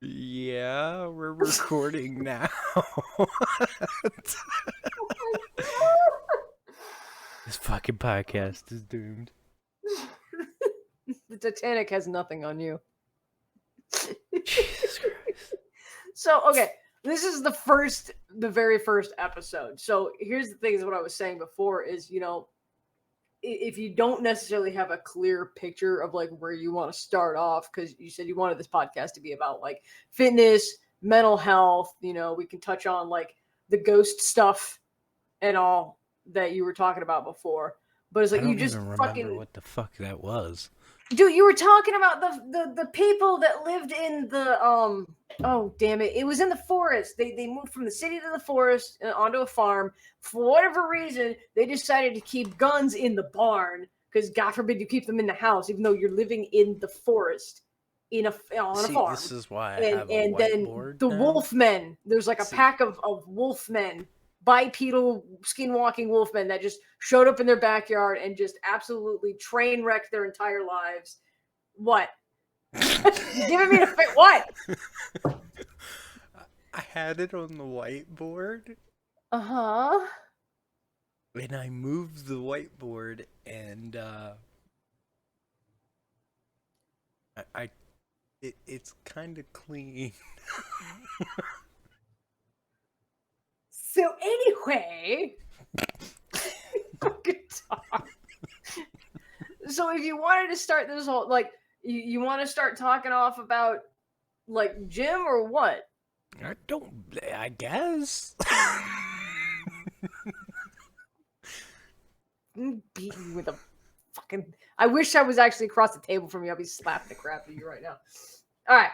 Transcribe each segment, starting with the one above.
Yeah, we're recording now. This fucking podcast is doomed. The Titanic has nothing on you. Jesus Christ. So, okay, this is the very first episode. So here's the thing: is what I was saying before is, if you don't necessarily have a clear picture of like where you want to start off, because you said you wanted this podcast to be about like fitness, mental health. We can touch on like the ghost stuff and all that you were talking about before. But it's I like you don't just even remember fucking what the fuck that was. dude, you were talking about the people that lived in the oh damn it, it was in the forest. They moved from the city to the forest onto a farm. For whatever reason, they decided to keep guns in the barn because God forbid you keep them in the house, even though you're living in the forest on a See, farm. this is why I And have a and then whiteboard the now. wolfmen, there's like a See. pack of wolfmen, bipedal skinwalking wolfmen that just showed up in their backyard and just absolutely train wrecked their entire lives. What? You giving me the what? I had it on the whiteboard, Uh-huh. and I moved the whiteboard, and it's kind of clean. So anyway, fucking talk. So if you wanted to start this whole like you want to start talking off about like gym or what? I guess. Beat you with a fucking. I wish I was actually across the table from you. I'll be slapping the crap out of you right now. All right.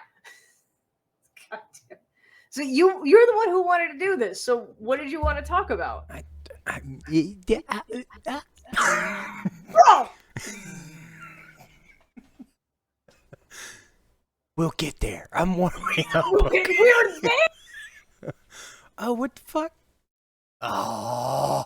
God damn. So you're the one who wanted to do this. So what did you want to talk about? Bro! We'll get there. I'm warming up. We're there. Oh, what the fuck? Oh.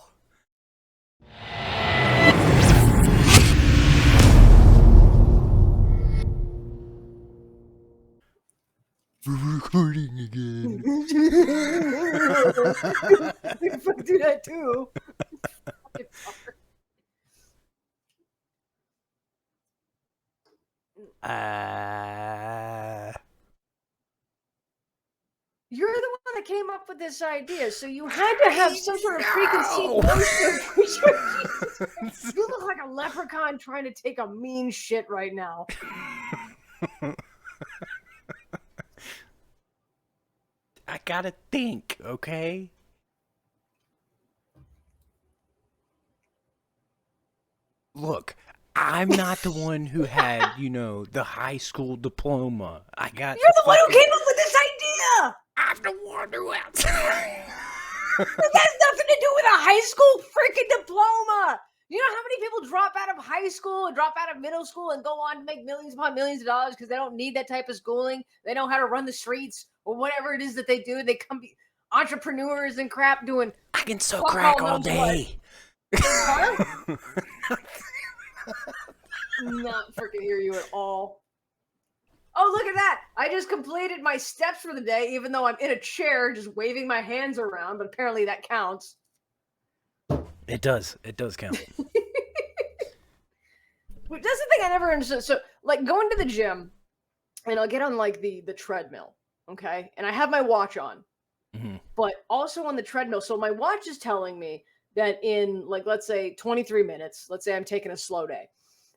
We're recording again. Fuck, do that too. You're the one that came up with this idea, so you had to have some sort of preconceived notion. You look like a leprechaun trying to take a mean shit right now. I gotta think, okay? Look, I'm not the one who had, the high school diploma. You're the one who came up with this idea! I'm the one who has. That has nothing to do with a high school freaking diploma! You know how many people drop out of high school and drop out of middle school and go on to make millions upon millions of dollars because they don't need that type of schooling? They know how to run the streets or whatever it is that they do. They come be entrepreneurs and crap doing. I can sew crack all day. Huh? Not freaking hear you at all. Oh, look at that. I just completed my steps for the day, even though I'm in a chair just waving my hands around, but apparently that counts. It does count. That's the thing I never understood. So, like, going to the gym, and I'll get on, like, the treadmill, okay? And I have my watch on. Mm-hmm. But also on the treadmill. So my watch is telling me that in, like, let's say 23 minutes, let's say I'm taking a slow day.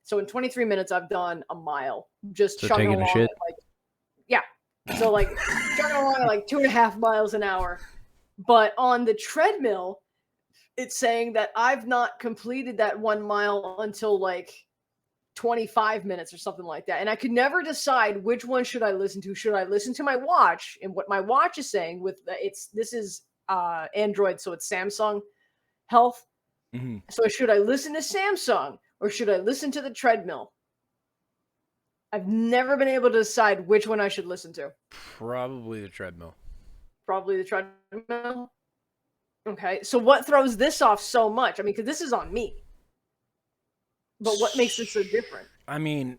So in 23 minutes, I've done a mile. Just chugging along. Shit? Yeah. So, like, chugging along at, like, 2.5 miles an hour. But on the treadmill, it's saying that I've not completed that 1 mile until, like, 25 minutes or something like that. And I could never decide which one should I listen to. Should I listen to my watch and what my watch is saying with this is Android, so it's Samsung Health. Mm-hmm. So should I listen to Samsung or should I listen to the treadmill? I've never been able to decide which one I should listen to. Probably the treadmill. Probably the treadmill. Okay. So what throws this off so much? I mean, because this is on me. But what makes it so different? I mean,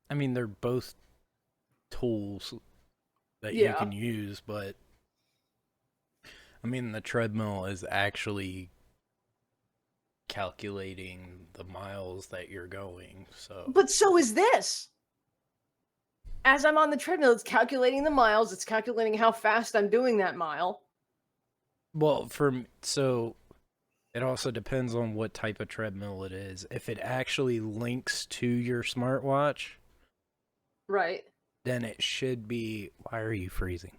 I mean, they're both tools that you Yeah. can use, but I mean, the treadmill is actually calculating the miles that you're going. So, But so is this. As I'm on the treadmill, it's calculating the miles, it's calculating how fast I'm doing that mile. well, so it also depends on what type of treadmill it is. If it actually links to your smartwatch, Right. then it should be. Why are you freezing?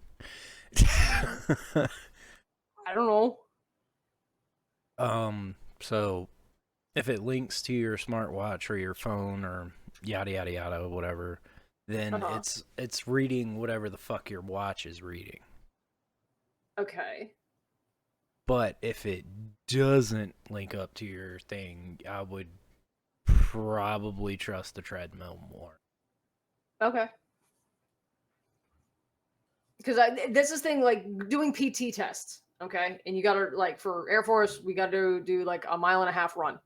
I don't know. So if it links to your smartwatch or your phone or yada yada yada whatever, then Uh-huh. it's reading whatever the fuck your watch is reading. Okay. But if it doesn't link up to your thing, I would probably trust the treadmill more. Okay. Because this is thing like doing PT tests, okay? And you gotta like for Air Force, we gotta do like a 1.5 mile run,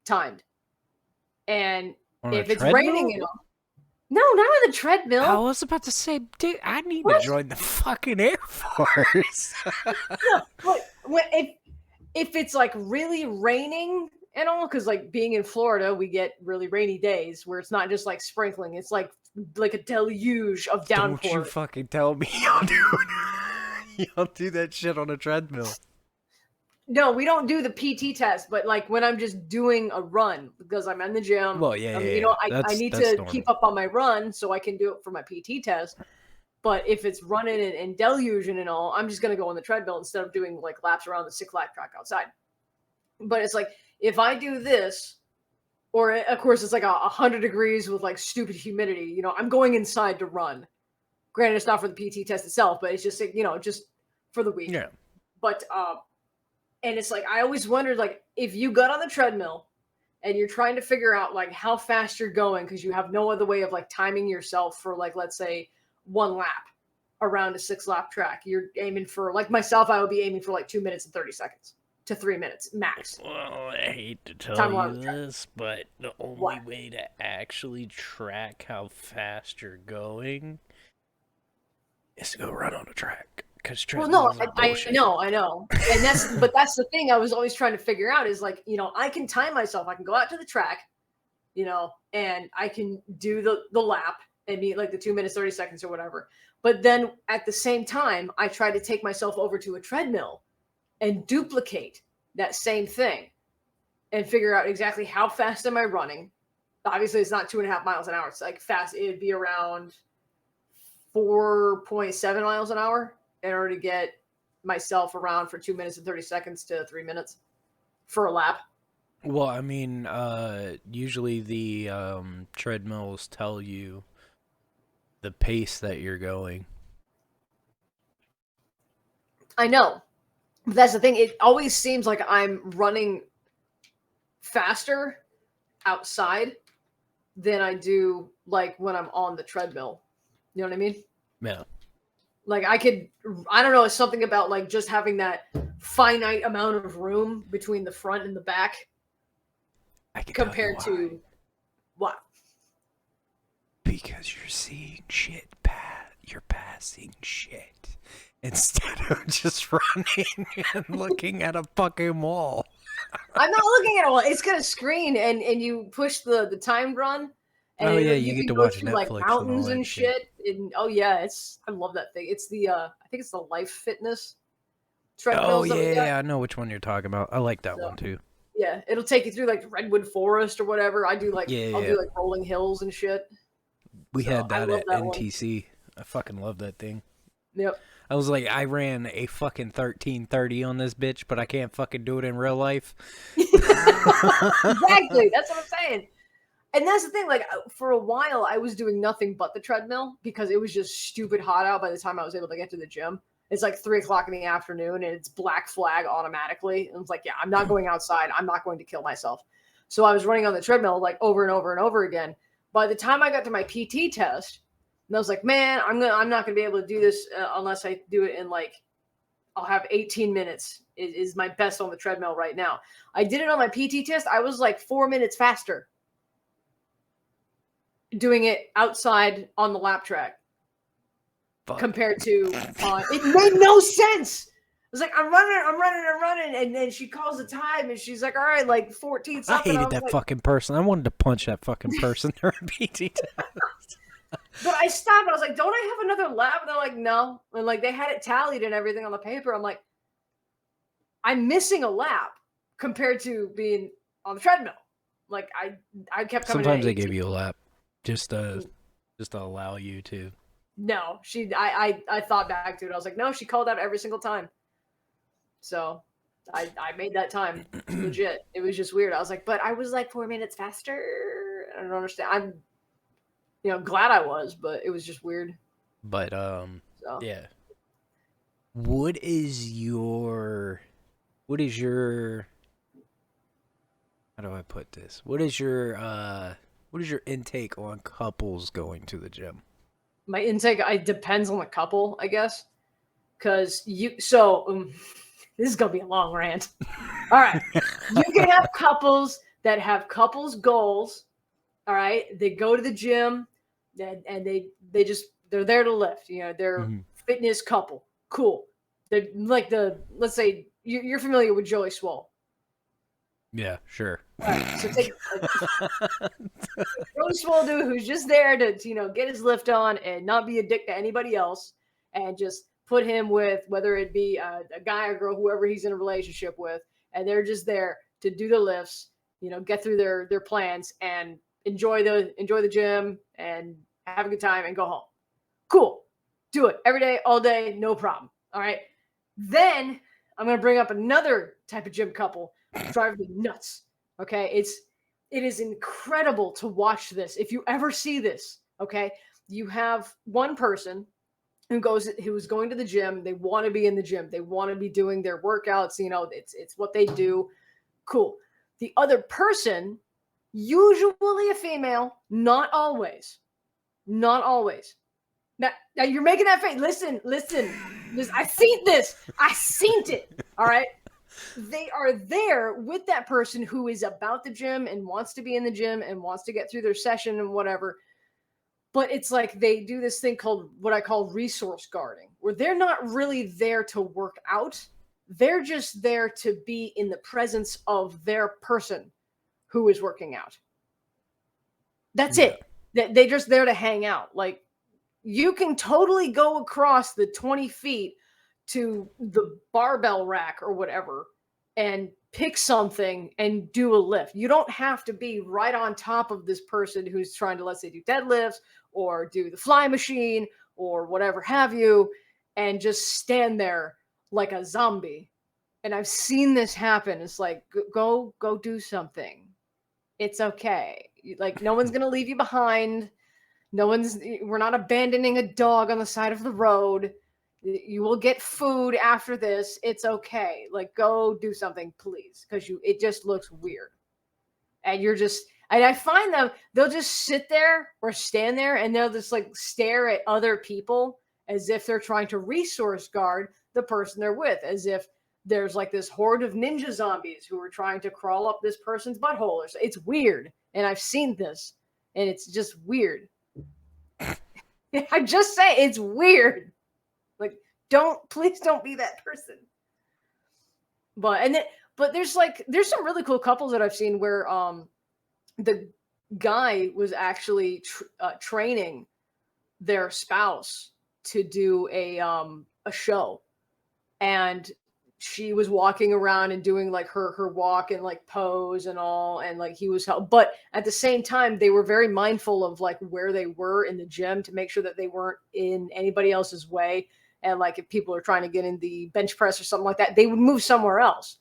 timed. And On a if it's raining, treadmill? no, not on the I treadmill. was about to say, dude, I need to What? join the fucking Air Force. No, what if it's like really raining and all, because like being in Florida, we get really rainy days where it's not just like sprinkling, it's like a deluge of Don't you downpour. fucking tell me you'll do that shit on a treadmill. No, we don't do the PT test, but like when I'm just doing a run because I'm in the gym, Well, yeah, you know, I That's need that's to normal. keep up on my run so I can do it for my PT test. But if it's running and deluging and all, I'm just gonna go on the treadmill instead of doing like laps around the six lap track outside. But it's like if I do this, or of course it's like 100 degrees with like stupid humidity, you know, I'm going inside to run. Granted, it's not for the PT test itself, but it's just just for the week. Yeah. But and it's like I always wondered like if you got on the treadmill and you're trying to figure out like how fast you're going because you have no other way of like timing yourself for like let's say one lap around a 6 lap track. You're aiming for like myself, I would be aiming for like 2 minutes and 30 seconds to 3 minutes max. Well, I hate to tell Time you around the track. this, but the What? only way to actually track how fast you're going is to go run on a track. Because Well, no, treadmills are I bullshit. know, I know. And that's the thing I was always trying to figure out is like, you know, I can time myself. I can go out to the track, you know, and I can do the lap and meet like the 2 minutes, 30 seconds or whatever. But then at the same time, I try to take myself over to a treadmill and duplicate that same thing and figure out exactly how fast am I running. Obviously, it's not 2.5 miles an hour. It's like fast. It'd be around 4.7 miles an hour in order to get myself around for 2 minutes and 30 seconds to 3 minutes for a lap. Well, I mean, usually the treadmills tell you the pace that you're going. I know. But that's the thing. It always seems like I'm running faster outside than I do like when I'm on the treadmill. You know what I mean? Yeah. Like I don't know, it's something about like just having that finite amount of room between the front and the back I can compared tell you why. to what? Because you're seeing shit you're passing shit instead of just running and looking at a fucking wall. I'm not looking at it. It's got a screen, and you push the timed run, and Oh yeah, you you get can to go watch through like Netflix and all mountains that and shit. shit. And oh yeah, I love that thing. It's the I think it's the Life Fitness Oh treadmills that we got. yeah, I know which one you're talking about. I like that So one too. yeah, it'll take you through like Redwood Forest or whatever. Yeah, I'll yeah. do like rolling hills and shit. We So had I that love at that one. NTC. I fucking love that thing. Yep. I was like, I ran a fucking 1330 on this bitch, but I can't fucking do it in real life. Exactly. That's what I'm saying. And that's the thing. Like for a while, I was doing nothing but the treadmill because it was just stupid hot out. By the time I was able to get to the gym, it's like 3 o'clock in the afternoon, and it's black flag automatically. And it's like, yeah, I'm not going outside. I'm not going to kill myself. So I was running on the treadmill like over and over and over again. By the time I got to my PT test, and I was like, man, I'm not gonna be able to do this unless I do it in like I'll have 18 minutes is my best on the treadmill right now. I did it on my PT test. I was like 4 minutes faster. doing it outside on the lap track Fuck. compared to it made no sense. I was like, I'm running, and then she calls the time, and she's like, all right, like 14 I something. hated that fucking person. I wanted to punch that fucking person during PT test. But I stopped. I was like, don't I have another lap? And they're like, no. And like they had it tallied and everything on the paper. I'm like, I'm missing a lap compared to being on the treadmill. Like I kept coming. Sometimes they give you a lap just to allow you to. No, I thought back to it. I was like, no, she called out every single time. So I made that time legit. It was just weird. I was like, but I was like 4 minutes faster. I don't understand. I'm glad I was, but it was just weird. But So. yeah. What is your how do I put this? What is your intake on couples going to the gym? My intake, it depends on the couple, I guess. Because this is going to be a long rant. All right. You can have couples that have couples goals. All right. They go to the gym and they're there to lift. They're fitness couple. Cool. They're like let's say you're familiar with Joey Swole. Yeah, sure. All right, so take Joey Swole dude who's just there to get his lift on and not be a dick to anybody else, and just put him with whether it be a guy or girl, whoever he's in a relationship with, and they're just there to do the lifts, get through their plans and enjoy the gym and have a good time and go home. Cool. Do it every day, all day, no problem. All right. Then I'm going to bring up another type of gym couple. Drive me nuts. Okay. It is incredible to watch this. If you ever see this, okay, you have one person who's going to the gym. They want to be in the gym. They want to be doing their workouts. It's what they do. Cool. The other person, usually a female, not always. Now you're making that face. Listen. I seen this. I seen it. All right. They are there with that person who is about the gym and wants to be in the gym and wants to get through their session and whatever. But it's like they do this thing called what I call resource guarding, where they're not really there to work out. They're just there to be in the presence of their person who is working out. That's it. They're just there to hang out. Like, you can totally go across the 20 feet to the barbell rack or whatever and pick something and do a lift. You don't have to be right on top of this person who's trying to, let's say, do deadlifts or do the fly machine or whatever have you, and just stand there like a zombie. And I've seen this happen. It's like, go do something. It's okay. Like, no one's going to leave you behind. We're not abandoning a dog on the side of the road. You will get food after this. It's okay. Like, go do something, please. Because it just looks weird. And and I find they'll just sit there or stand there and they'll just like stare at other people as if they're trying to resource guard the person they're with, as if there's like this horde of ninja zombies who are trying to crawl up this person's butthole. It's weird. And I've seen this and it's just weird. I just say it's weird. Like, please don't be that person. But there's some really cool couples that I've seen where the guy was actually training their spouse to do a show, and she was walking around and doing like her walk and like pose and all, and like he was but at the same time they were very mindful of like where they were in the gym to make sure that they weren't in anybody else's way. And like if people are trying to get in the bench press or something like that, they would move somewhere else.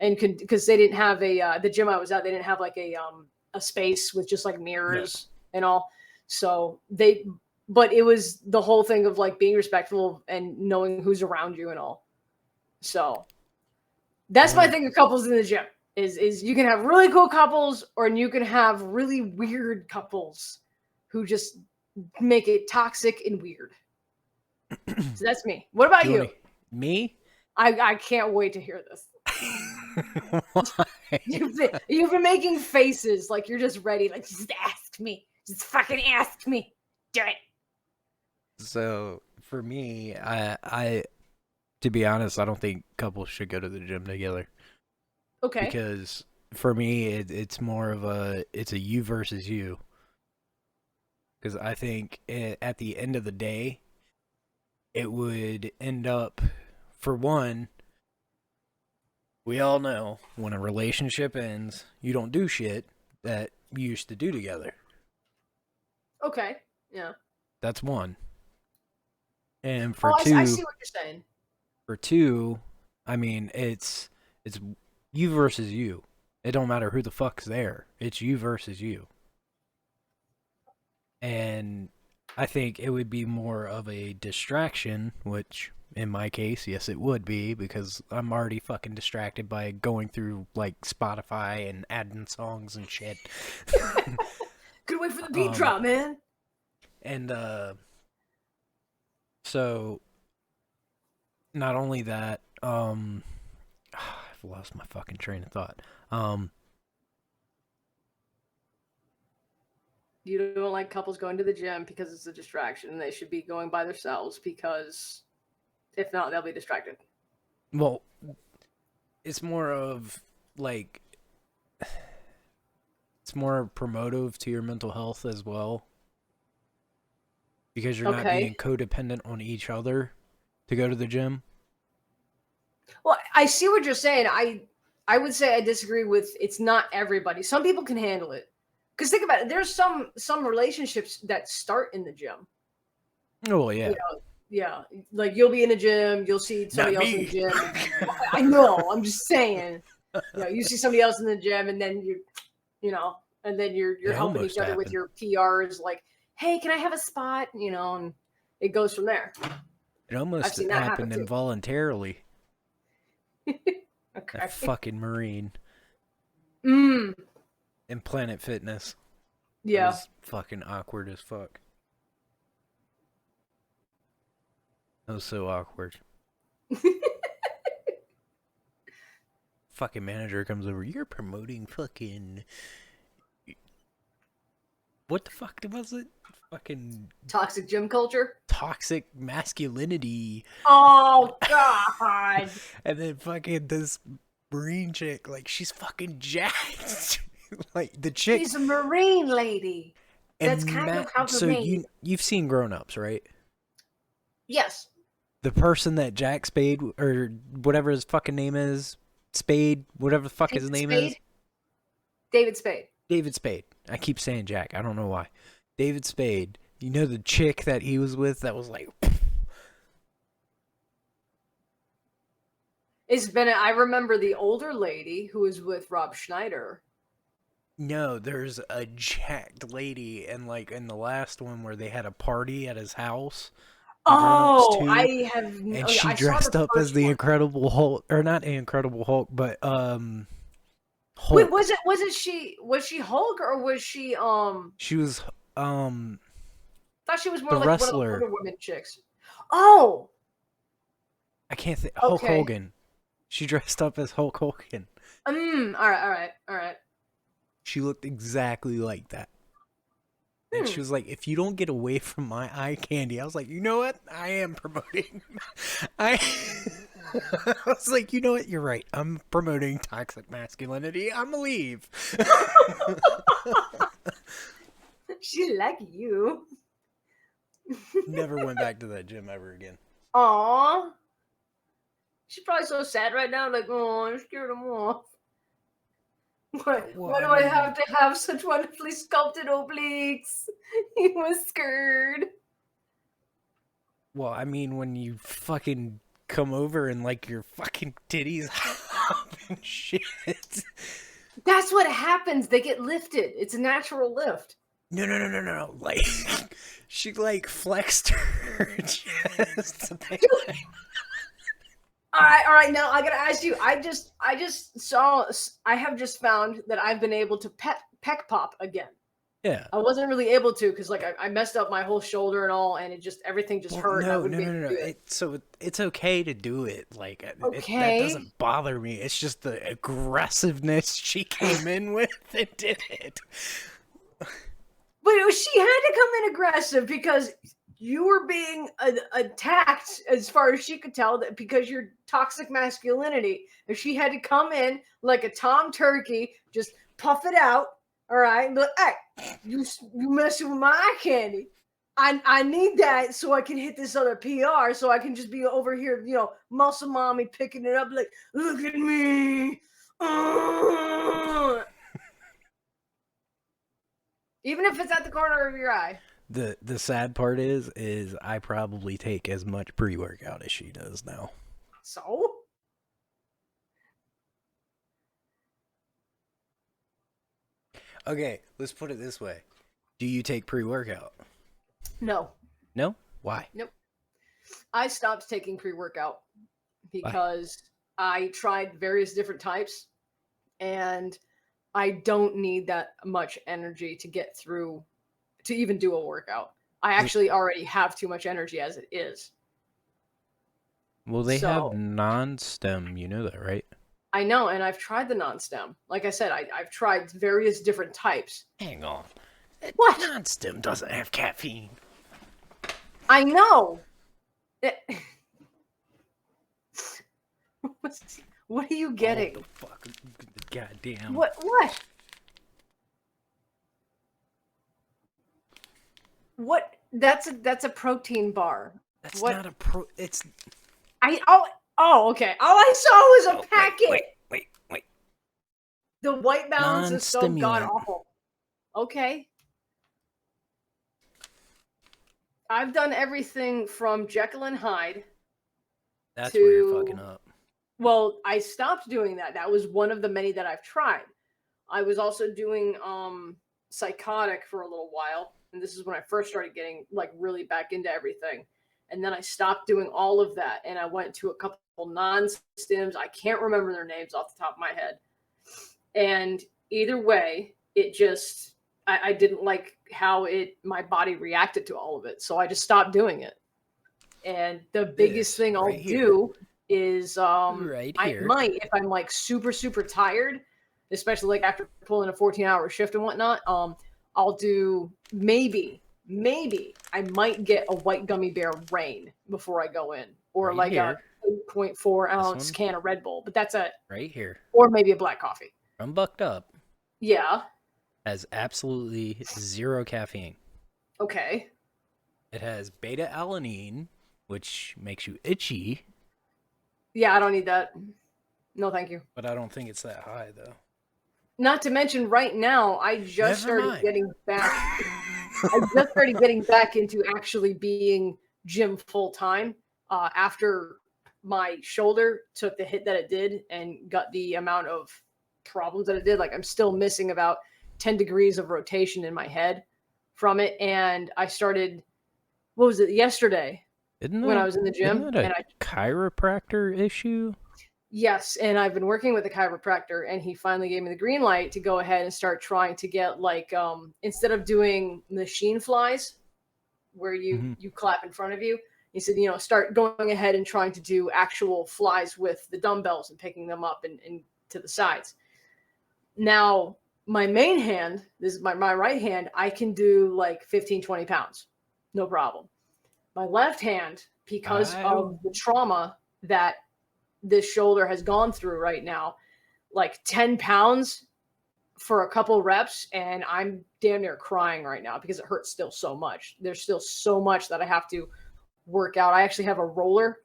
And because they didn't have the gym I was at, they didn't have like a space with just like mirrors and all. So but it was the whole thing of like being respectful and knowing who's around you and all. So that's my thing with couples in the gym is you can have really cool couples or you can have really weird couples who just make it toxic and weird. So that's me. What about you? Me? I can't wait to hear this. Why? You've been making faces like you're just ready. Like, just ask me. Just fucking ask me. Do it. So for me, I to be honest, I don't think couples should go to the gym together Okay. because for me, it's more of it's a you versus you. Because I think at the end of the day, it would end up, for one, we all know when a relationship ends, you don't do shit that you used to do together. Okay. Yeah. That's one. And Oh, I see what you're saying. for two, I mean, it's you versus you. It don't matter who the fuck's there. It's you versus you. And I think it would be more of a distraction, which in my case, yes, it would be because I'm already fucking distracted by going through like Spotify and adding songs and shit. Could wait for the beat drop, man. And so not only that, I've lost my fucking train of thought. You don't like couples going to the gym because it's a distraction, and they should be going by themselves because if not, they'll be distracted. Well, it's more of like it's more promotive to your mental health as well because you're not being codependent on each other to go to the gym. Well, I see what you're saying. I would say I disagree with it's not everybody. Some people can handle it. Because think about it, there's some relationships that start in the gym. Oh yeah. You know, yeah. Like you'll be in the gym, you'll see somebody else in the gym. I know, I'm just saying. You know, you see somebody else in the gym and then and then you're helping each other with your PRs like, hey, can I have a spot? You know, and it goes from there. It almost happened involuntarily. Okay. That fucking Marine. Mm. In Planet Fitness. Yeah. It was fucking awkward as fuck. That was so awkward. Fucking manager comes over. You're promoting fucking... What the fuck was it? Fucking... Toxic gym culture? Toxic masculinity. Oh, God. And then fucking this Marine chick, like, she's fucking jacked. Like the chick, she's a Marine lady. That's kind of how they're made. You've seen Grown Ups, right? Yes. The person that Jack Spade or whatever his fucking name is, Spade, whatever the fuck his name is. David Spade. David Spade. I keep saying Jack. I don't know why. David Spade. You know the chick that he was with that was like. I remember the older lady who was with Rob Schneider. No, there's a jacked lady, and like in the last one where they had a party at his house. Oh, I have. And she dressed up as the Incredible Hulk, or not the Incredible Hulk, but Hulk. Wait, wasn't she? Was she Hulk or was she? She was I thought she was more the like wrestler. one of the Wonder Woman chicks. Oh, I can't think. Hulk Hogan. She dressed up as Hulk Hogan. All right. She looked exactly like that. And she was like, if you don't get away from my eye candy, I was like, you know what? I am promoting. I was like, you know what? You're right. I'm promoting toxic masculinity. I'm gonna leave. She like you. Never went back to that gym ever again. Aww. She's probably so sad right now. Like, oh, I scared him off. Why do I have to have such wonderfully sculpted obliques? He was scared. Well, I mean, when you fucking come over and like your fucking titties hop and shit. That's what happens. They get lifted. It's a natural lift. No. Like, she like flexed her chest. All right. Now I gotta ask you. I have just found that I've been able to peck pop again. Yeah. I wasn't really able to because like I messed up my whole shoulder and all, and everything just hurt. No. So it's okay to do it. Like that doesn't bother me. It's just the aggressiveness she came in with and did it. But she had to come in aggressive because you were being attacked, as far as she could tell, that because your toxic masculinity. And she had to come in like a Tom Turkey, just puff it out. All right, but hey, you messing with my eye candy. I need that so I can hit this other PR, so I can just be over here, muscle mommy picking it up like, look at me. Even if it's at the corner of your eye. The sad part is I probably take as much pre-workout as she does now. So? Okay, let's put it this way. Do you take pre-workout? No. No? Why? Nope. I stopped taking pre-workout because I tried various different types, and I don't need that much energy to get through to even do a workout. I actually already have too much energy as it is. Well, they have non-stem, you know that, right? I know, and I've tried the non-stem. Like I said, I've tried various different types. Hang on. What? Non-stem doesn't have caffeine. I know. What are you getting? Oh, the fuck. Goddamn. What? What? That's a protein bar. That's not a it's... Okay. All I saw was a packet. Wait. The white balance is so god awful. Okay. I've done everything from Jekyll and Hyde. That's where you're fucking up. Well, I stopped doing that. That was one of the many that I've tried. I was also doing Psychotic for a little while, and this is when I first started getting like really back into everything. And then I stopped doing all of that, and I went to a couple non-stims. I can't remember their names off the top of my head. And either way, it just I didn't like how my body reacted to all of it, so I just stopped doing it. And the biggest thing I'll do is I might, if I'm like super super tired, especially like after pulling a 14-hour shift and whatnot, I'll do maybe I might get a white gummy bear rain before I go in, or like a 8.4 ounce can of Red Bull, but that's it. Right here. Or maybe a black coffee. I'm bucked up. Yeah. Has absolutely zero caffeine. Okay. It has beta alanine, which makes you itchy. Yeah, I don't need that. No, thank you. But I don't think it's that high, though. Not to mention, right now, I just started getting back. I just started getting back into actually being gym full time after my shoulder took the hit that it did and got the amount of problems that it did. Like, I'm still missing about 10 degrees of rotation in my head from it. And I started, what was it, yesterday? When I was in the gym. Isn't that a chiropractor issue? Yes, and I've been working with a chiropractor, and he finally gave me the green light to go ahead and start trying to get like instead of doing machine flies where you clap in front of you, he said, start going ahead and trying to do actual flies with the dumbbells and picking them up and to the sides. Now, my main hand, this is my right hand, I can do like 15, 20 pounds. No problem. My left hand, because of the trauma that this shoulder has gone through right now, like 10 pounds for a couple reps, and I'm damn near crying right now because it hurts still so much. There's still so much that I have to work out. I actually have a roller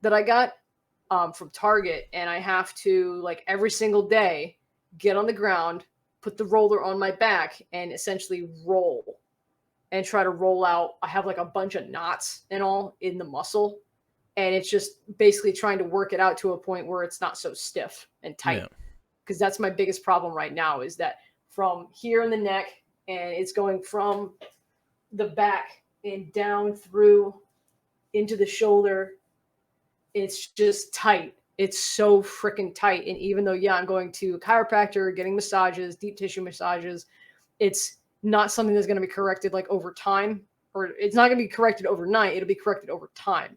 that I got from Target, and I have to, like, every single day get on the ground, put the roller on my back, and essentially roll and try to roll out. I have like a bunch of knots and all in the muscle, and it's just basically trying to work it out to a point where it's not so stiff and tight. Because that's my biggest problem right now, is that from here in the neck, and it's going from the back and down through into the shoulder. It's just tight. It's so freaking tight. And even though, I'm going to a chiropractor, getting massages, deep tissue massages, it's not something that's going to be corrected like over time, or it's not going to be corrected overnight. It'll be corrected over time.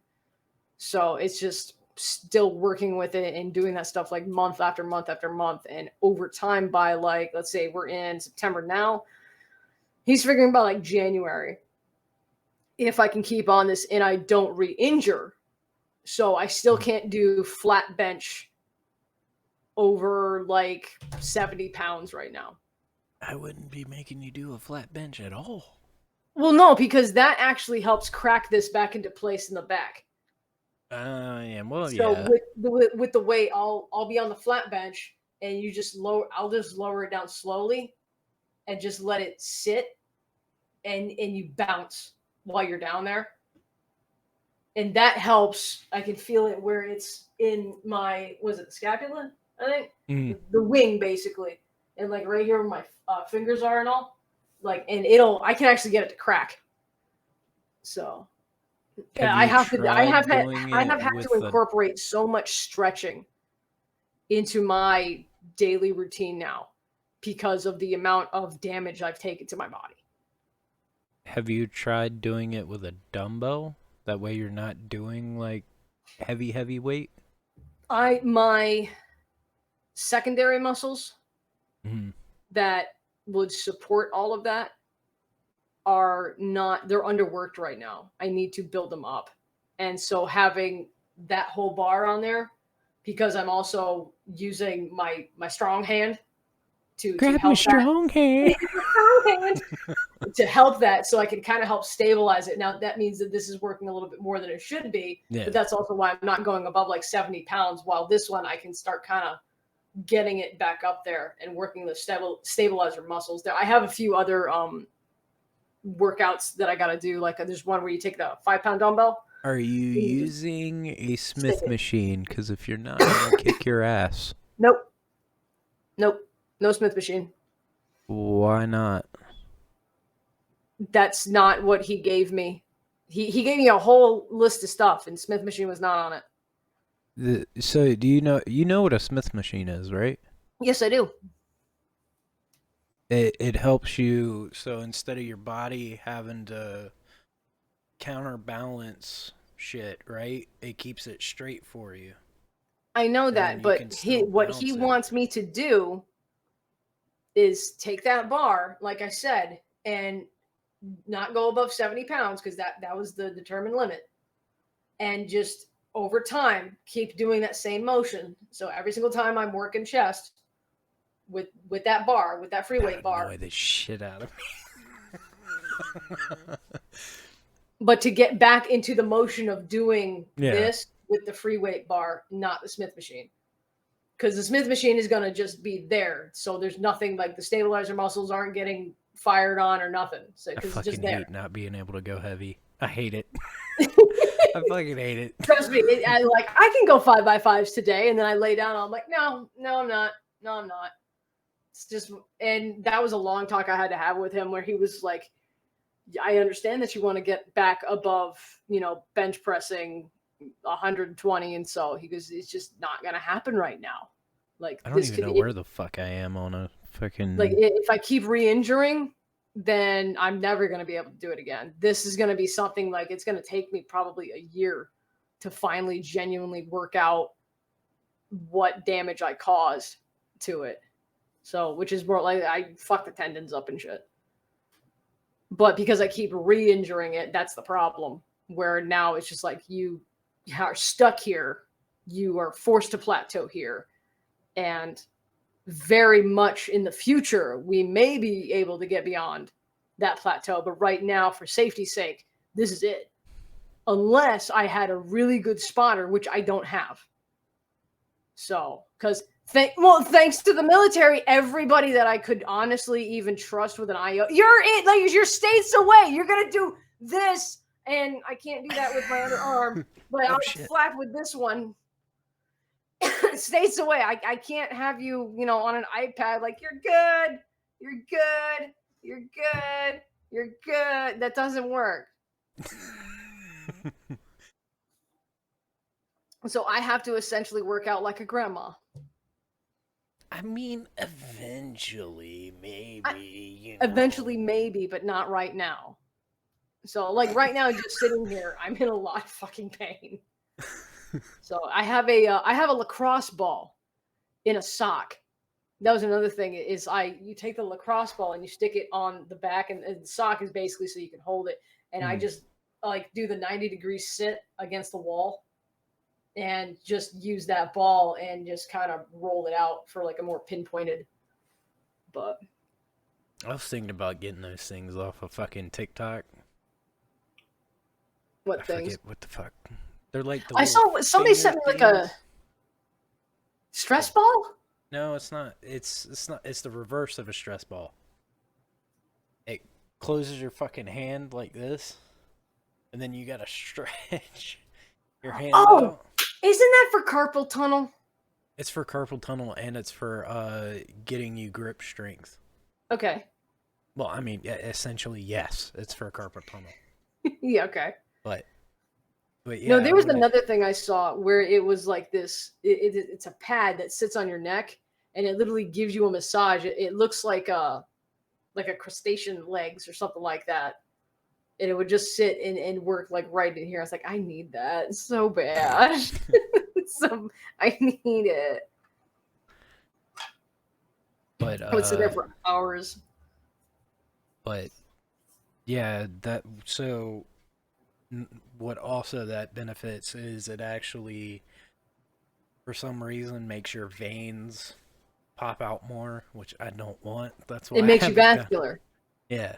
So it's just still working with it and doing that stuff like month after month after month. And over time, by like, let's say we're in September now, He's figuring about like January if I can keep on this and I don't re-injure. So I still can't do flat bench over like 70 pounds right now. I wouldn't be making you do a flat bench at all. Well, no, because that actually helps crack this back into place in the back. Yeah, well, So yeah. with the weight, I'll be on the flat bench and you just lower. I'll just lower it down slowly, and just let it sit, and you bounce while you're down there, and that helps. I can feel it where it's in my was it the scapula? I think the wing basically, and like right here where my fingers are and all, like, and I can actually get it to crack. So I have had to incorporate so much stretching into my daily routine now because of the amount of damage I've taken to my body. Have you tried doing it with a dumbbell? That way you're not doing like heavy weight? My secondary muscles that would support all of that are not, they're underworked right now. I need to build them up. And so having that whole bar on there, because I'm also using my strong hand to Grab help my strong hand. to help that, so I can kind of help stabilize it. Now that means that this is working a little bit more than it should be, but that's also why I'm not going above like 70 pounds, while this one I can start kind of getting it back up there and working the stabilizer muscles there. I have a few other workouts that I got to do. Like there's one where you take the 5-pound dumbbell. Are you using a Smith machine? Because if you're not, I'll kick your ass. Nope. No Smith machine. Why not? That's not what he gave me. He gave me a whole list of stuff, and Smith machine was not on it. So do you know what a Smith machine is, right? Yes, I do. It helps you, so instead of your body having to counterbalance shit, right? It keeps it straight for you. I know that, but what he wants me to do is take that bar, like I said, and not go above 70 pounds, because that was the determined limit, and just over time keep doing that same motion. So every single time I'm working chest with that bar, with that free weight bar, annoy the shit out of me. But to get back into the motion of doing this with the free weight bar, not the Smith machine. Because the Smith machine is going to just be there. So there's nothing, like the stabilizer muscles aren't getting fired on or nothing. So, I fucking hate not being able to go heavy. I hate it. I fucking hate it. Trust me. I can go 5x5s today. And then I lay down. I'm like, no, I'm not. No, I'm not. It's just, and that was a long talk I had to have with him, where he was like, I understand that you want to get back above, bench pressing 120. And so he goes, it's just not going to happen right now. Like, I don't even know where the fuck I am on a fucking, like, if I keep re-injuring, then I'm never going to be able to do it again. This is going to be something like, it's going to take me probably a year to finally genuinely work out what damage I caused to it. So, which is more like I fucked the tendons up and shit. But because I keep re-injuring it, that's the problem. Where now it's just like you are stuck here. You are forced to plateau here. And very much in the future, we may be able to get beyond that plateau. But right now, for safety's sake, this is it. Unless I had a really good spotter, which I don't have. So, because thanks to the military, everybody that I could honestly even trust with an IO, you're states away. You're gonna do this, and I can't do that with my other arm, but I'll flap with this one. States away. I can't have you, on an iPad like you're good. That doesn't work. So I have to essentially work out like a grandma. I mean, eventually, maybe. Eventually, maybe, but not right now. So, like right now, just sitting here, I'm in a lot of fucking pain. So I have a lacrosse ball in a sock That was another thing. Is you take the lacrosse ball and you stick it on the back, and the sock is basically so you can hold it. And I just like do the 90-degree sit against the wall, and just use that ball and just kind of roll it out for like a more pinpointed. But I was thinking about getting those things off of fucking TikTok. what I things? forget what the fuck. They're like the I saw somebody sent me like a stress ball. No, it's not. It's not. It's the reverse of a stress ball. It closes your fucking hand like this, and then you gotta stretch your hand out. Isn't that for carpal tunnel? It's for carpal tunnel, and it's for getting you grip strength. Okay. Well, I mean, essentially, yes, it's for carpal tunnel. Yeah. Okay. But yeah. No, there was another thing I saw where it was like this. It's a pad that sits on your neck, and it literally gives you a massage. It looks like a crustacean legs or something like that, and it would just sit and work like right in here. I was like, I need that so bad. So I need it. But I would sit there for hours. But yeah, that so. What also that benefits is it actually, for some reason, makes your veins pop out more, which I don't want. That's why It makes you vascular. Yeah.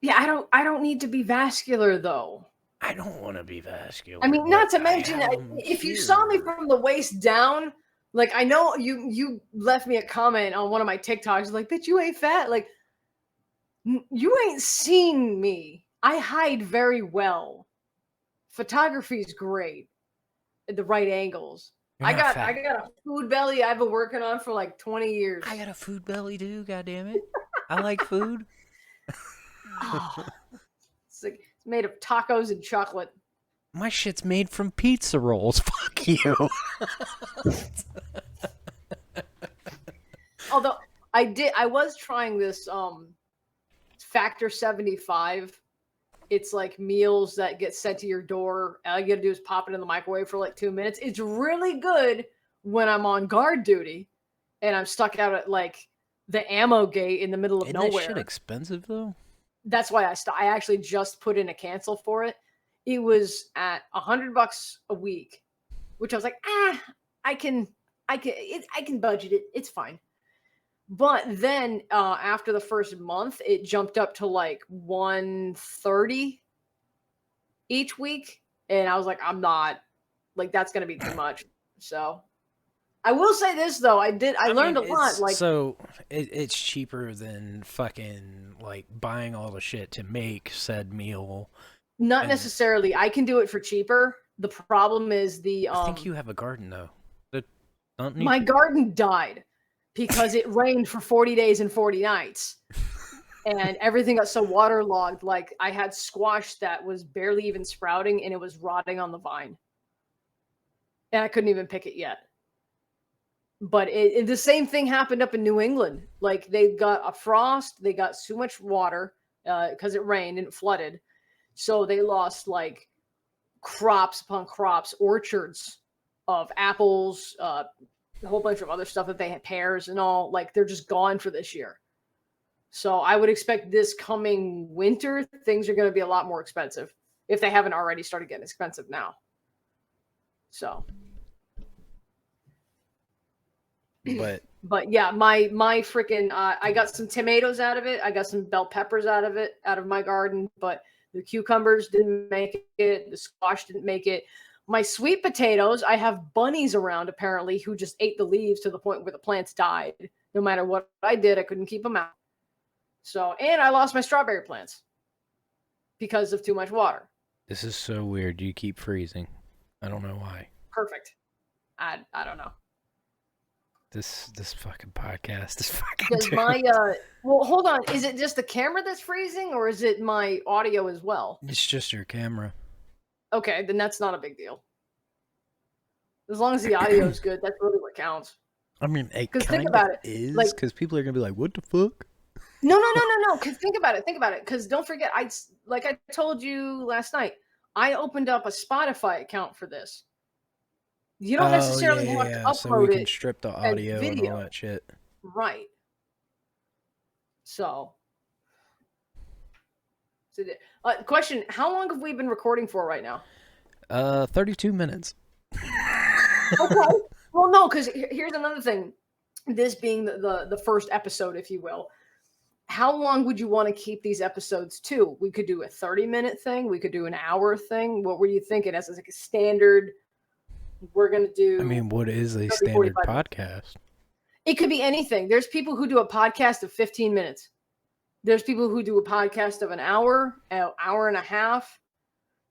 Yeah, I don't need to be vascular though. I don't want to be vascular. I mean, not to mention, if you saw me from the waist down, like I know you left me a comment on one of my TikToks, like, "Bitch, you ain't fat." Like, you ain't seen me. I hide very well. Photography is great at the right angles. I got a food belly I've been working on for like 20 years. I got a food belly too, goddammit. I like food. It's made of tacos and chocolate. My shit's made from pizza rolls. Fuck you. Although I was trying this Factor 75. It's like meals that get sent to your door. All you gotta do is pop it in the microwave for like 2 minutes. It's really good when I'm on guard duty and I'm stuck out at like the ammo gate in the middle of nowhere. Isn't that shit expensive though? That's why I actually just put in a cancel for it. It was at $100 a week, which I was like, I can budget it. It's fine. But then after the first month, it jumped up to like $130 each week. And I was like, I'm not, like, that's going to be too much. So I will say this, though. I learned a lot. Like, so it's cheaper than fucking like buying all the shit to make said meal. Not necessarily. I can do it for cheaper. The problem is I think you have a garden, though. My garden died. Because it rained for 40 days and 40 nights. And everything got so waterlogged. Like I had squash that was barely even sprouting and it was rotting on the vine. And I couldn't even pick it yet. But the same thing happened up in New England. Like they got a frost. They got too much water because it rained and it flooded. So they lost like crops upon crops, orchards of apples, a whole bunch of other stuff that they had, pears and all, like they're just gone for this year. So I would expect this coming winter, things are going to be a lot more expensive if they haven't already started getting expensive now. So, but yeah, my freaking, I got some tomatoes out of it. I got some bell peppers out of my garden, but the cucumbers didn't make it. The squash didn't make it. My sweet potatoes, I have bunnies around apparently who just ate the leaves to the point where the plants died. No matter what I did, I couldn't keep them out. So, and I lost my strawberry plants because of too much water. This is so weird. You keep freezing. I don't know why. Perfect. I don't know. This fucking podcast is fucking. Does my well, hold on. Is it just the camera that's freezing, or is it my audio as well? It's just your camera. Okay, then that's not a big deal. As long as the audio is good, that's really what counts. I mean, it think about it, is like, because people are gonna be like, "What the fuck?" No. Because think about it. Because don't forget, I told you last night, I opened up a Spotify account for this. You don't necessarily have to upload so we can it strip the audio video. and all that shit. Right. So, question: how long have we been recording for right now? 32 minutes. Okay. Well, no, because here's another thing. This being the first episode, if you will, how long would you want to keep these episodes to? We could do a 30-minute thing. We could do an hour thing. What were you thinking as like a standard? We're going to do I mean, what is a 30, standard 45 minutes. podcast? It could be anything. There's people who do a podcast of 15 minutes. There's people who do a podcast of an hour and a half.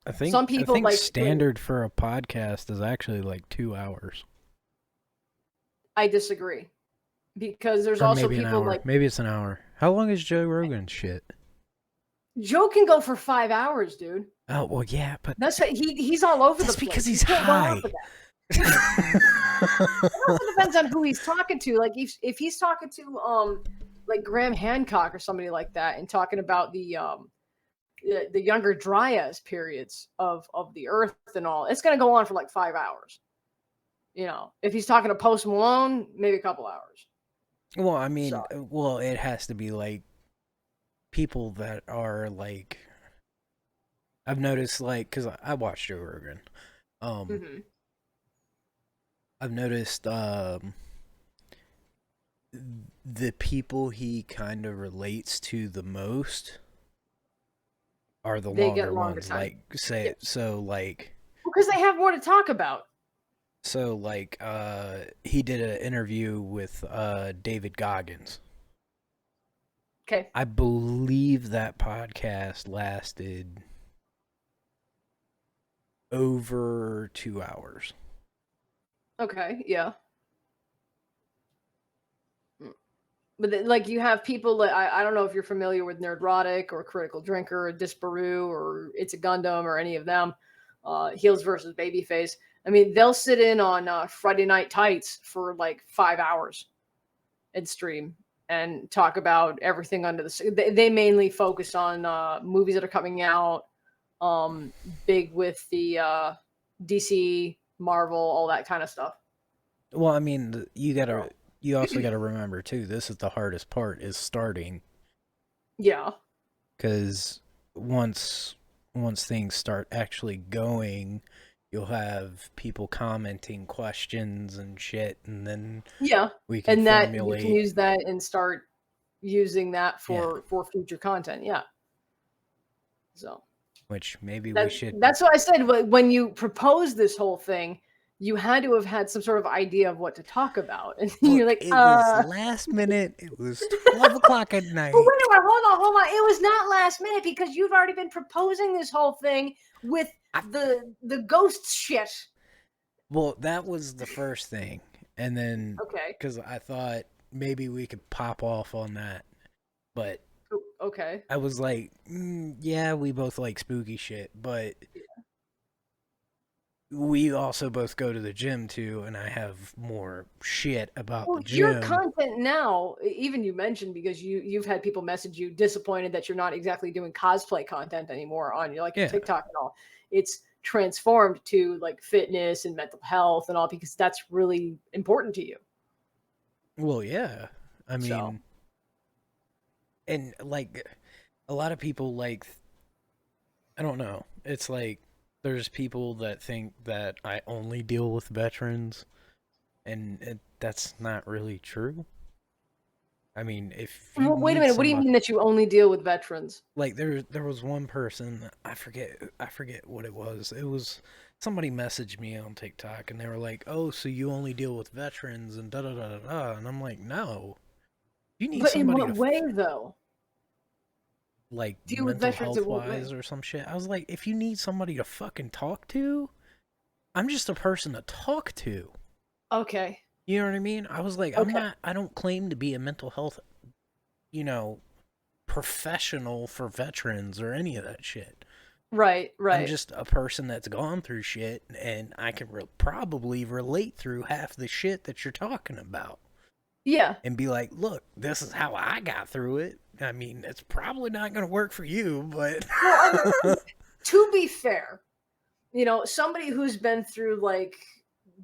I think Some people like standard for a podcast is actually like 2 hours. I disagree. Because there's Or also maybe people like maybe it's an hour. How long is Joe Rogan's shit? Joe can go for 5 hours, dude. Oh well, yeah, but That's what he's all over the place. that's because he's He can't go high. off of that. It also depends on who he's talking to. Like if he's talking to like Graham Hancock or somebody like that, and talking about the younger Dryas periods of the Earth and all, it's gonna go on for like 5 hours. You know, if he's talking to Post Malone, maybe a couple hours. Well, I mean, well, it has to be like people that are like. I've noticed, like, because I watched Joe Rogan. I've noticed the people he kind of relates to the most are the longer ones. Time. Like, say, so, like. Because they have more to talk about. So, like, he did an interview with David Goggins. Okay. I believe that podcast lasted over 2 hours. Okay, yeah. But like you have people that I don't know if you're familiar with Nerdrotic or Critical Drinker or Disparu or It's a Gundam or any of them. Heels versus Babyface. I mean, they'll sit in on Friday Night Tights for like 5 hours and stream and talk about everything under the. They mainly focus on movies that are coming out. Big with the DC, Marvel, all that kind of stuff. Well, I mean, you also gotta remember too. This is the hardest part: is starting. Yeah. Because once things start actually going, you'll have people commenting questions and shit, and then we can formulate. You can use that and start using that for future content. Yeah. So. Which maybe we should. That's what I said. When you proposed this whole thing, you had to have had some sort of idea of what to talk about. And you're like, it was last minute. It was 12 o'clock at night. But wait a minute, hold on. It was not last minute because you've already been proposing this whole thing with the ghost shit. Well, that was the first thing. And then, okay, because I thought maybe we could pop off on that. But okay, I was like, yeah, we both like spooky shit, but we also both go to the gym too, and I have more shit about the gym. Your content now, even you mentioned, because you've had people message you disappointed that you're not exactly doing cosplay content anymore on your TikTok and all. It's transformed to like fitness and mental health and all because that's really important to you. Well, yeah, I mean. And, like, a lot of people, like, I don't know. It's like, there's people that think that I only deal with veterans, and that's not really true. I mean, if you wait a minute, what do you mean that you only deal with veterans? Like, there was one person, I forget what it was. It was, somebody messaged me on TikTok, and they were like, oh, so you only deal with veterans, and da-da-da-da-da, and I'm like, no. You need but somebody in what way, though? Like mental health wise or some shit. I was like, if you need somebody to fucking talk to, I'm just a person to talk to. Okay. You know what I mean? I was like, I don't claim to be a mental health, professional for veterans or any of that shit. Right. I'm just a person that's gone through shit, and I can probably relate through half the shit that you're talking about. Yeah. And be like, look, this is how I got through it. I mean, it's probably not going to work for you, but... To be fair, somebody who's been through, like,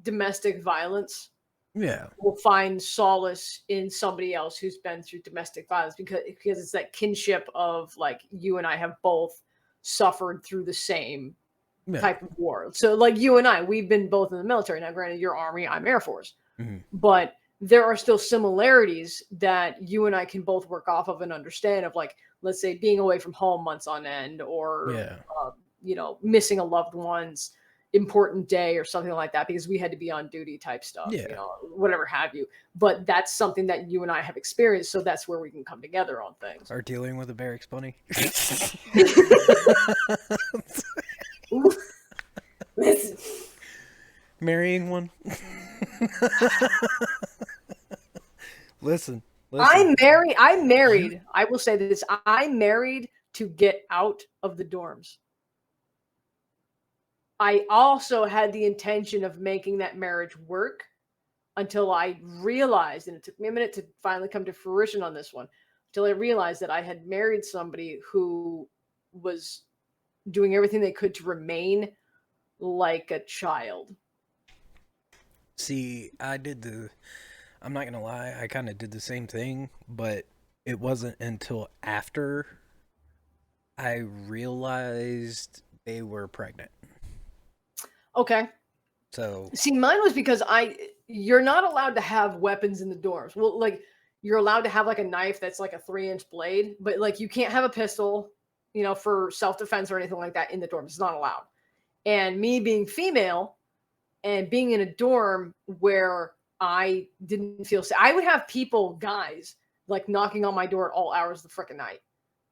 domestic violence, Yeah. will find solace in somebody else who's been through domestic violence, because it's that kinship of like you and I have both suffered through the same Yeah. type of war. So like you and I, we've been both in the military. Now, granted, you're Army, I'm Air Force, but there are still similarities that you and I can both work off of and understand. Of like, let's say, being away from home months on end, or Yeah. missing a loved one's important day or something like that because we had to be on duty type stuff, Yeah. whatever have you. But that's something that you and I have experienced, so that's where we can come together on things. Are dealing with a barracks bunny? Listen. Marrying one? Listen. I'm married. I will say this. I'm married to get out of the dorms. I also had the intention of making that marriage work until I realized, and it took me a minute to finally come to fruition on this one, until I realized that I had married somebody who was doing everything they could to remain like a child. See, I'm not going to lie, I kind of did the same thing, but it wasn't until after I realized they were pregnant. Okay. So see, mine was because you're not allowed to have weapons in the dorms. Well, like you're allowed to have like a knife that's like a 3-inch blade, but like you can't have a pistol, for self-defense or anything like that in the dorms. It's not allowed. And me being female and being in a dorm where I didn't feel safe, I would have guys like knocking on my door at all hours of the freaking night,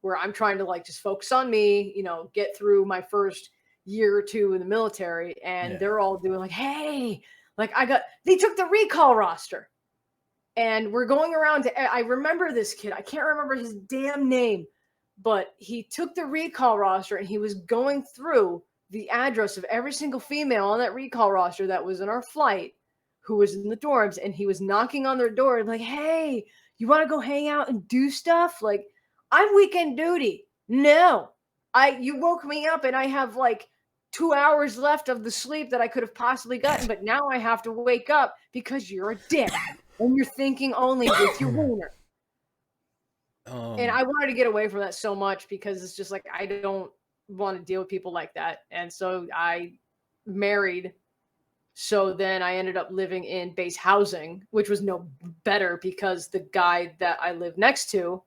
where I'm trying to like just focus on me, get through my first year or two in the military, and they're all doing like, hey, like they took the recall roster, and we're going around I remember this kid, I can't remember his damn name, but he took the recall roster and he was going through the address of every single female on that recall roster that was in our flight who was in the dorms, and he was knocking on their door like, hey, you want to go hang out and do stuff? Like, I'm weekend duty. No, you woke me up and I have like 2 hours left of the sleep that I could have possibly gotten, but now I have to wake up because you're a dick and you're thinking only with your wiener. And I wanted to get away from that so much because it's just like, I don't want to deal with people like that. And so I married. So then I ended up living in base housing, which was no better because the guy that I live next to,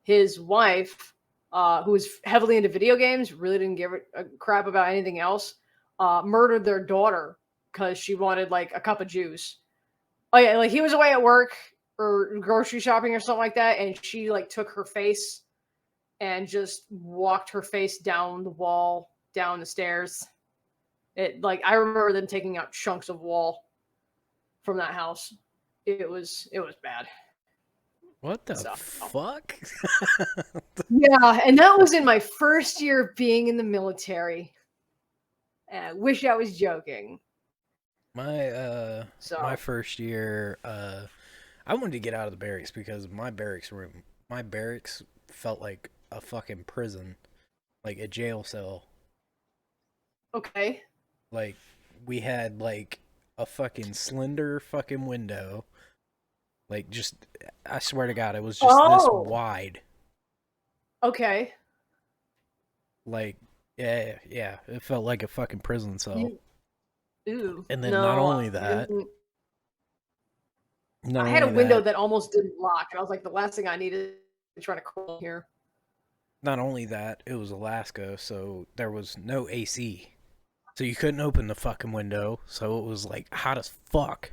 his wife, who was heavily into video games, really didn't give a crap about anything else, murdered their daughter because she wanted like a cup of juice. Oh yeah, like he was away at work or grocery shopping or something like that, and she like took her face and just walked her face down the wall, down the stairs. It like I remember them taking out chunks of wall from that house. It was bad. what the fuck? Yeah, and that was in my first year of being in the military. And I wish I was joking. My first year, I wanted to get out of the barracks because my barracks felt like a fucking prison, like a jail cell. Okay. Like we had like a fucking slender fucking window. Like just, I swear to God, it was just this wide. Okay. Like, yeah, it felt like a fucking prison cell. Ooh. And then not only that, I had a window that almost didn't lock, and I was like, the last thing I needed is trying to crawl here. Not only that, it was Alaska, so there was no AC. So you couldn't open the fucking window, so it was like hot as fuck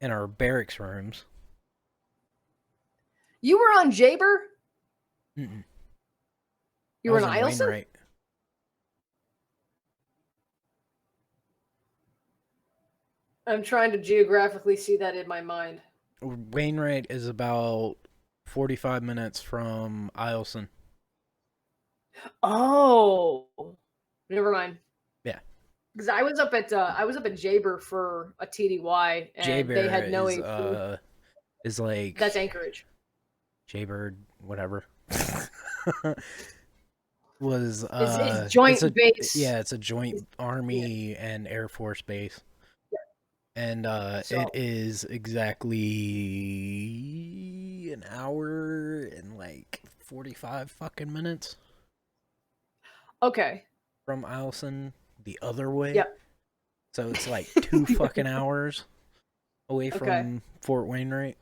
in our barracks rooms. You were on Jaber? Mm-mm. You were on Eielson? Wainwright. I'm trying to geographically see that in my mind. Wainwright is about 45 minutes from Eielson. Oh, never mind. Yeah, because I was up at Jaber for a TDY, and Jaber they had no is like that's Anchorage. Jaybird, whatever. was it's joint base. Yeah, it's a joint Army and Air Force base. And it So is exactly an hour and like 45 fucking minutes okay, from Allison the other way. yep, So it's like 2 fucking hours away okay. from Fort Wainwright.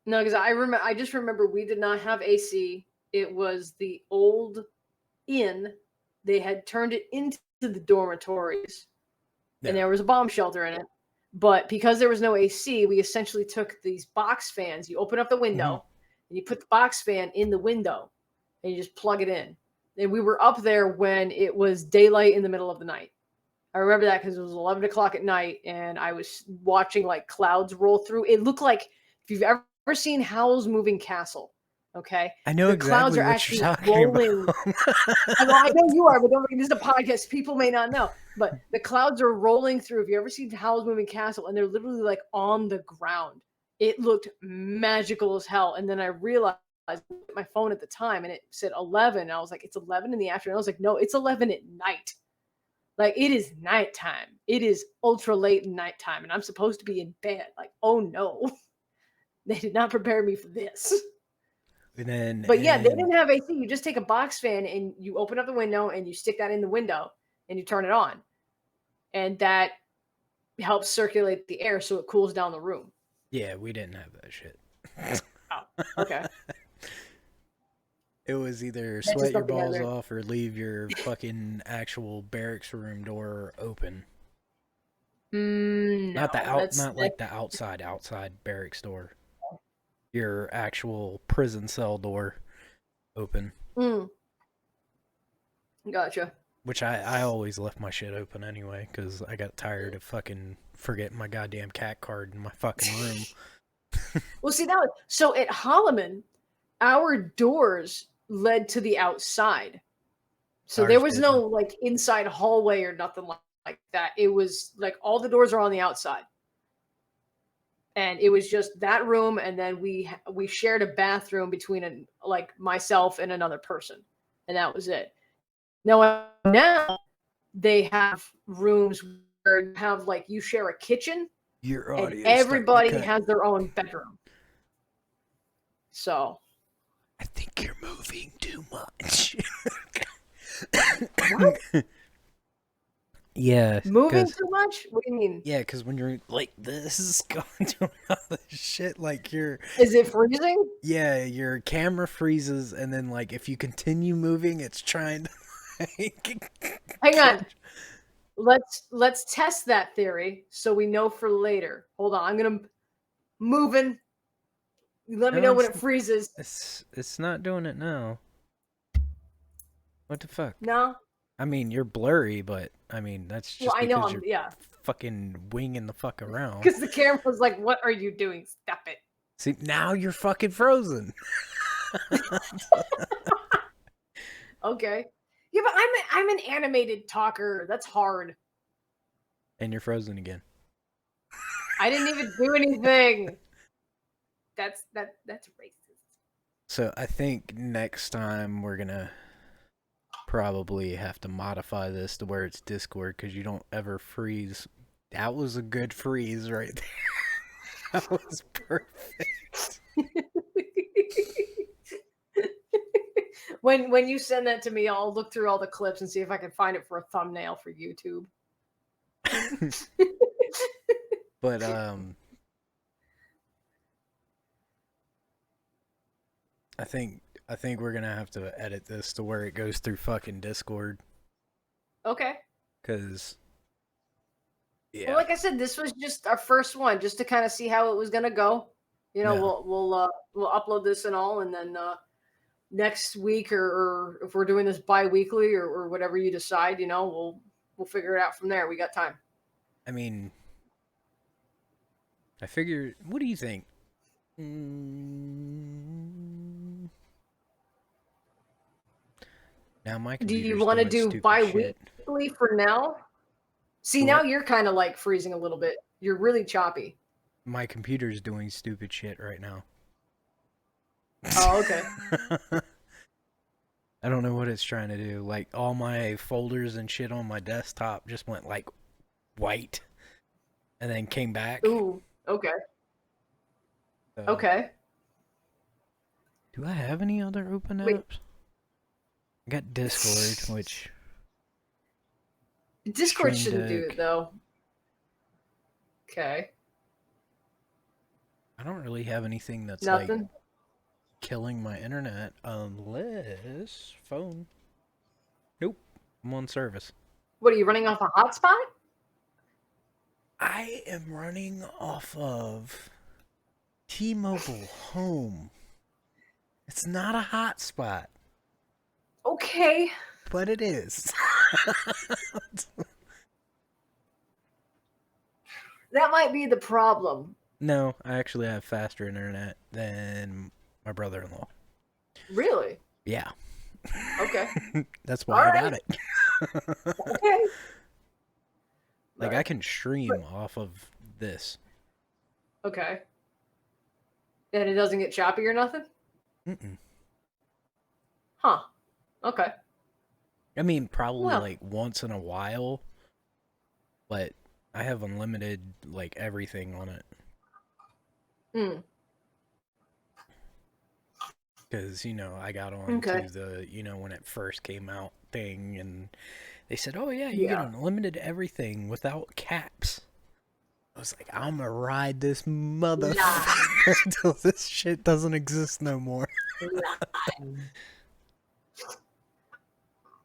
No, because I just remember we did not have AC. It was the old inn. They had turned it into the dormitories, and Yeah. there was a bomb shelter in it. But because there was no AC, we essentially took these box fans. You open up the Hmm. window, and you put the box fan in the window, and you just plug it in. And we were up there when it was daylight in the middle of the night. I remember that because it was 11 o'clock at night, and I was watching like clouds roll through. It looked like if you've ever seen Howl's Moving Castle, okay, I know the clouds exactly are what you're actually talking about. rolling. I know you are, but don't this is a podcast. People may not know, but the clouds are rolling through. If you ever seen Howl's Moving Castle, and they're literally like on the ground, it looked magical as hell. And then I realized my phone at the time, and it said 11. And I was like, it's 11 in the afternoon. I was like, no, it's 11 at night. Like it is nighttime. It is ultra late nighttime, and I'm supposed to be in bed. Like, oh no, they did not prepare me for this. And then, But yeah, they and didn't have AC. You just take a box fan and you open up the window and you stick that in the window and you turn it on, and that helps circulate the air so it cools down the room. yeah, we didn't have that shit. Oh, okay. It was either That's just sweat your something I balls learned. off or leave your fucking actual barracks room door open. Not the No, not like the outside barracks door. Your actual prison cell door open. mm, gotcha. Which I always left my shit open anyway, because I got tired of fucking forgetting my goddamn cat card in my fucking room. Well, see that so at Holloman, our doors led to the outside. So there Ours was no didn't. like inside hallway or nothing like that. It was like all the doors are on the outside. And it was just that room, and then we shared a bathroom between like myself and another person. And that was it. Now they have rooms where you have like you share a kitchen Your and audio starting to everybody cut. has their own bedroom. So I think you're moving too much. what? Yeah, Moving because too much? What do you mean? yeah, because when you're like this is going to another shit, like Is it freezing? your camera freezes, and then like if you continue moving, it's trying to like, Hang on. Let's test that theory so we know for later. Hold on, I'm gonna moving. Let me No, know when it freezes. it's not doing it now. What the fuck? No. I mean, you're blurry, but I mean that's Well, just I know because I'm you're yeah. fucking winging the fuck around. Because the camera's like, "What are you doing? Stop it." See, now you're fucking frozen. Okay. Yeah, but I'm an animated talker. That's hard. And you're frozen again. I didn't even do anything. That's racist. So I think next time we're gonna probably have to modify this to where it's Discord because you don't ever freeze. That was a good freeze right there. That was perfect. When you send that to me, I'll look through all the clips and see if I can find it for a thumbnail for YouTube. But I think we're gonna have to edit this to where it goes through fucking Discord Okay. because yeah, Well, like I said, this was just our first one, just to kind of see how it was gonna go. You know, yeah. we'll upload this and all, and then next week or if we're doing this bi-weekly or whatever you decide, you know, we'll figure it out from there. We got time. I mean, I figure. What do you think? Mm, now my Do you computer's want to doing do stupid shit. bi-weekly for now? See, now What? you're kind of like freezing a little bit. You're really choppy. My computer's doing stupid shit right now. Oh, okay. I don't know what it's trying to do. Like all my folders and shit on my desktop just went like white. and then came back. Ooh. Okay. So, Okay. do I have any other open Wait. apps? I got Discord, which Discord Stream shouldn't do Deck. it though. Okay. I don't really have anything that's like Nothing. killing my internet unless phone. Nope, I'm on service. What are you running off a hotspot? I am running off of T-Mobile Home. It's not a hotspot, Okay. but it is. That might be the problem. No, I actually have faster internet than my brother-in-law. Really? Yeah. Okay. That's why All I right. got it. Okay. Like, Right. I can stream off of this. Okay. And it doesn't get choppy or nothing? Mm-mm. Huh. Okay. I mean, probably Well. like once in a while, but I have unlimited, like, everything on it. Hmm. Because, I got on Okay. to the, when it first came out thing, and they said, oh, yeah, you get Yeah. unlimited everything without caps. I was like, I'm gonna ride this motherfucker until this shit doesn't exist no more.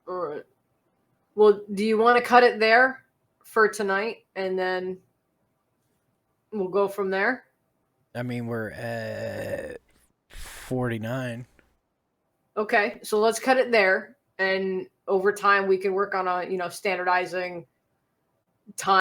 All right. Well, do you want to cut it there for tonight and then we'll go from there? I mean, we're at 49. Okay. So let's cut it there. And over time, we can work on standardizing time